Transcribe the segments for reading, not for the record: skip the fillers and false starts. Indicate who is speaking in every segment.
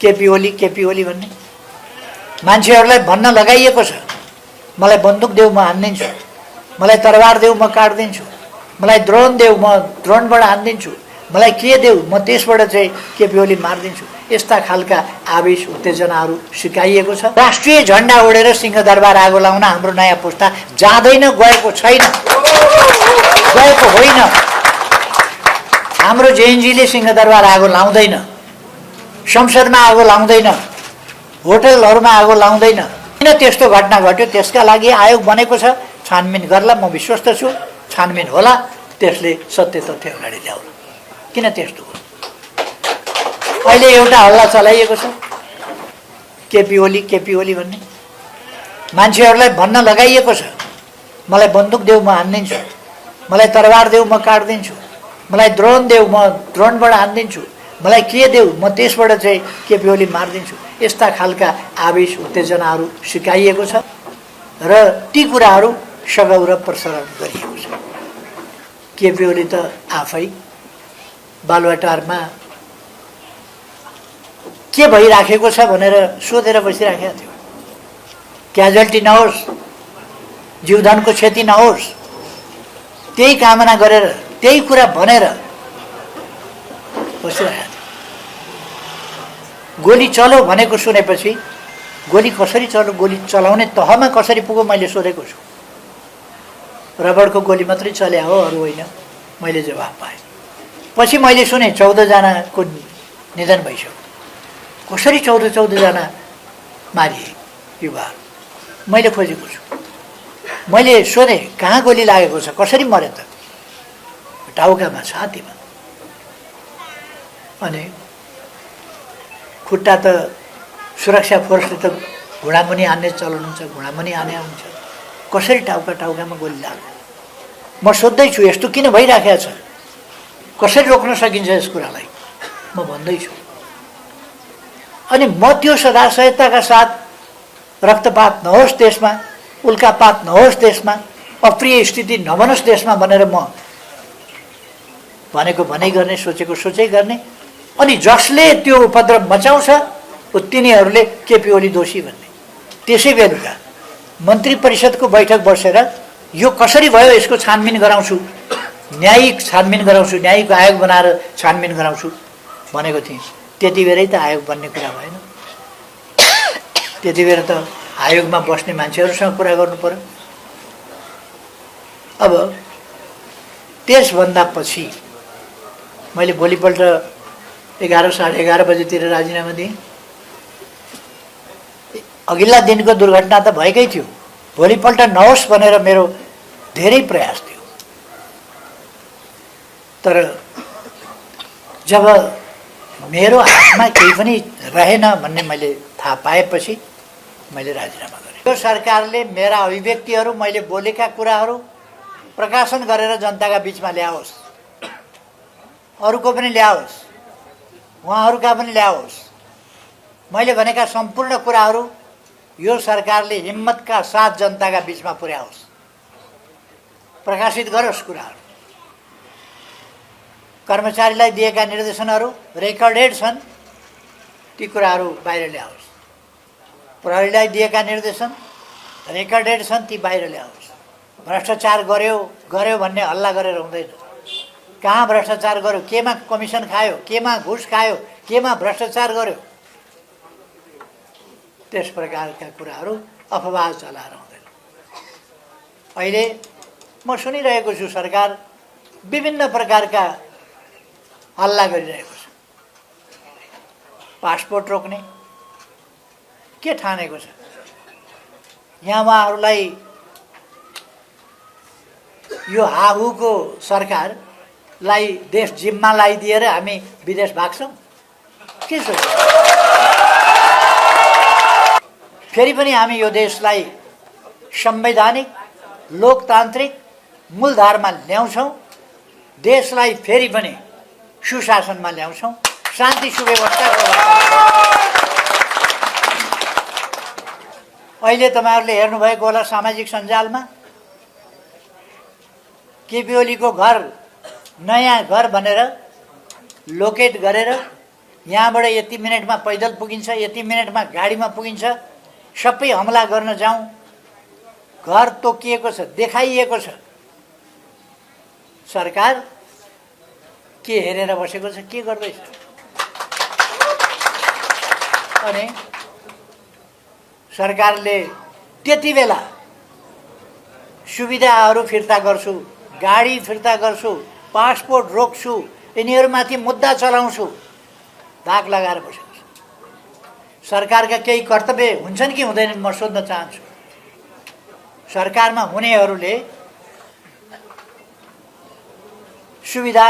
Speaker 1: केपी ओली भन्ने मान्छेहरूलाई भन्न लगाइएको छ। मलाई बन्दुक देऊ म हान्दिन्छु, मलाई तरबार देऊ म काट्दिन्छु, मलाई ड्रोन देऊ म ड्रोनबाट हान्दिन्छु, मलाई के देऊ म त्यसबाट चाहिँ केपी ओली मारिदिन्छु। यस्ता खालका आवेश उत्तेजनाहरू सिकाइएको छ। राष्ट्रिय झन्डा ओढेर सिंहदरबार आगो लाउन हाम्रो नयाँ पुस्ता जाँदैन, गएको छैन, गएको होइन। हाम्रो जेएनजीले सिंहदरबार आगो लाउँदैन, संसदमा आगो लाउँदैन, होटलहरूमा आगो लाउँदैन। किन त्यस्तो घटना घट्यो त्यसका लागि आयोग बनेको छ, छानबिन गर्ला। म विश्वस्त छु छानबिन होला, त्यसले सत्य तथ्य अगाडि ल्याउला। किन त्यस्तो हो? अहिले एउटा हल्ला चलाइएको छ केपी ओली भन्ने मान्छेहरूलाई भन्न लगाइएको छ। मलाई बन्दुक देऊ म हान्दिन्छु, मलाई तरबार देऊ म काट्दिन्छु, मलाई ड्रोन देऊ म ड्रोनबाट हान्दिन्छु, मलाई के देऊ म त्यसबाट चाहिँ केपी ओली मारिदिन्छु। यस्ता खालका आवेश उत्तेजनाहरू सिकाइएको छ र ती कुराहरू सगौरव प्रसारण गरिएको छ। केपी ओली त आफै बालुवाटारमा के भइराखेको छ भनेर सोधेर बसिराखेको थियो। क्याजुअल्टी नहोस्, जीवधनको क्षति नहोस्, त्यही कामना गरेर त्यही कुरा भनेर बसिरहेको थियो। गोली चलो भनेको सुनेपछि गोली कसरी चल्यो, गोली चलाउने तहमा कसरी पुग्यो मैले सोधेको छु। रबरको गोली मात्रै चल्या हो, अरू होइन, मैले जवाफ पाएँ। पछि मैले सुने 14 जनाको निधन भइसक्यो। कसरी 14 जना मारिए युवाहरू? मैले खोजेको छु। मैले सोधेँ कहाँ गोली लागेको छ, कसरी मर्यो त? टाउकामा, छातीमा। अनि खुट्टा त सुरक्षा फोर्सले त घुँडामुनि हान्ने चलन हुन्छ, घुँडामुनि हाने हुन्छ। कसरी टाउकामा गोली लाग्यो? म सोध्दैछु यस्तो किन भइराखेको छ, कसरी रोक्न सकिन्छ यस कुरालाई, म भन्दैछु। अनि म त्यो सदाशयताका साथ रक्तपात नहोस् देशमा, उल्कापात नहोस् देशमा, अप्रिय स्थिति नबनोस् देशमा भनेर म भनेको भनै गर्ने, सोचेको सोचै गर्ने। अनि जसले त्यो उपद्रव मचाउँछ तिनीहरूले केपी ओली दोषी भन्ने। त्यसै बेलुका मन्त्री परिषदको बैठक बसेर यो कसरी भयो यसको छानबिन गराउँछु, न्यायिक छानबिन गराउँछु, न्यायिक आयोग बनाएर छानबिन गराउँछु भनेको थिएँ। त्यति बेरै त आयोग बन्ने कुरा भएन। त्यति बेर त आयोगमा बस्ने मान्छेहरूसँग कुरा गर्नु पर्यो। अब त्यसभन्दा पछि मैले भोलिपल्ट 11 साढे 11 बजेतिर राजीनामा दिएँ। अघिल्ला दिनको दुर्घटना त भएकै थियो, भोलिपल्ट नहोस् भनेर मेरो धेरै प्रयास थियो। तर जब मेरो हातमा केही पनि रहेन भन्ने मैले थाहा पाएपछि मैले राजीनामा गरेँ। यो सरकारले मेरा अभिव्यक्तिहरू, मैले बोलेका कुराहरू प्रकाशन गरेर जनताका बिचमा ल्याओस्, अरूको पनि ल्याओस्, उहाँहरूका पनि ल्याओस्। मैले भनेका सम्पूर्ण कुराहरू यो सरकारले हिम्मतका साथ जनताका बिचमा पुर्याओस्, प्रकाशित गरोस् कुराहरू। कर्मचारीलाई दिएका निर्देशनहरू रेकर्डेड छन्, ती कुराहरू बाहिर ल्याओस्। प्रहरीलाई दिएका निर्देशन रेकर्डेड छन्, ती बाहिर ल्याओस्। भ्रष्टाचार गर्यो भन्ने हल्ला गरेर हुँदैन। कहाँ भ्रष्टाचार गर्यो, केमा कमिसन खायो, केमा घुस खायो, केमा भ्रष्टाचार गर्यो, त्यस प्रकारका कुराहरू अफवाह चलाएर हुँदैन। अहिले म सुनिरहेको छु सरकार विभिन्न प्रकारका हल्ला गरिरहेको छ। पासपोर्ट रोक्ने के ठानेको छ? यहाँ उहाँहरूलाई यो हाहुको सरकारलाई देश जिम्मा लगाइदिएर हामी विदेश भाग्छौँ के सोच्छ? फेरि पनि हामी यो देशलाई संवैधानिक लोकतान्त्रिक मूलधारमा ल्याउँछौँ, देशलाई फेरि पनि सुशासनमा ल्याउँछौँ, शान्ति सुव्यवस्थाको। अहिले तपाईहरुले हेर्नुभएको होला सामाजिक सञ्जालमा केपी ओलीको घर नयाँ घर भनेर लोकेट गरेर यहाँबाट यति मिनटमा पैदल पुगिन्छ, यति मिनटमा गाडीमा पुगिन्छ, सबै हमला गर्न जाउँ, घर तोकिएको छ, देखाइएको छ। सरकार के हेरेर बसेको छ, के गर्दैछ? अनि सरकारले त्यति बेला सुविधाहरू फिर्ता गर्छु, गाडी फिर्ता गर्छु, पासपोर्ट रोक्छु, यिनीहरूमाथि मुद्दा चलाउँछु, धाक लगाएर बसेको छ। सरकारका केही कर्तव्य हुन्छन् कि हुँदैनन् म सोध्न चाहन्छु। सरकारमा हुनेहरूले सुविधा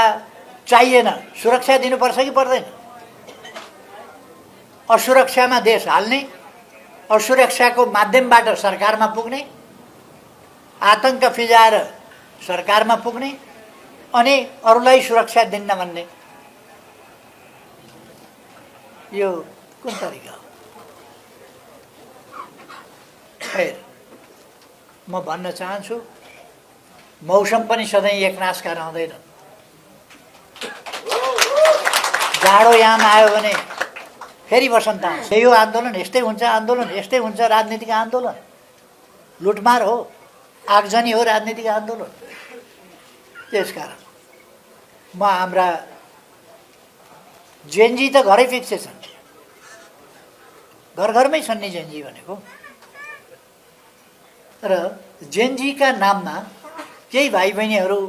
Speaker 1: चाहिएन, सुरक्षा दिनुपर्छ कि पर्दैन? असुरक्षामा देश हाल्ने, असुरक्षाको माध्यमबाट सरकारमा पुग्ने, आतंक फिजाएर सरकारमा पुग्ने अनि अरूलाई सुरक्षा दिन्न भन्ने, यो कुन तरिका हो? फेर म भन्न चाहन्छु, मौसम पनि सधैँ एकनासका रहँदैन। जाडो याम आयो भने फेरि वसन्त आउँछ। यो आन्दोलन यस्तै हुन्छ, आन्दोलन यस्तै हुन्छ, राजनीतिक आन्दोलन लुटमार हो, आगजनी हो राजनीतिक आन्दोलन। त्यसकारण म हाम्रा जेनजी त घरै फिक्से छन्, घर घरमै छन् नि जेनजी भनेको। र जेनजीका नाममा केही भाइ बहिनीहरू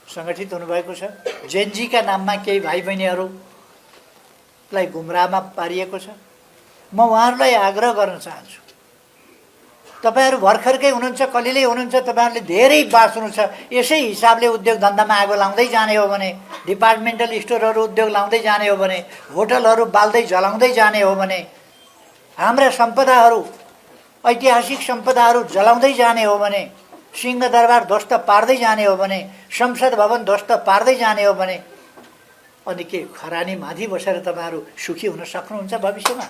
Speaker 1: सङ्गठित हुनुभएको छ। जेनजीका नाममा केही भाइ बहिनीहरूलाई गुमराहमा पारिएको छ। म उहाँहरूलाई आग्रह गर्न चाहन्छु, तपाईहरू भर्खरकै हुनुहुन्छ, कलिलै हुनुहुन्छ, तपाईहरूले धेरै बाँच्नु छ। यसै हिसाबले उद्योग धन्दामा आगो लाउँदै जाने हो भने, डिपार्टमेन्टल स्टोरहरू उद्योग लाउँदै जाने हो भने, होटलहरू बाल्दै जलाउँदै जाने हो भने, हाम्रा सम्पदाहरू, ऐतिहासिक सम्पदाहरू जलाउँदै जाने हो भने, सिंहदरबार ध्वस्त पार्दै जाने हो भने, संसद भवन ध्वस्त पार्दै जाने हो भने, अनि के खरानी माथि बसेर तपाईँहरू सुखी हुन सक्नुहुन्छ भविष्यमा?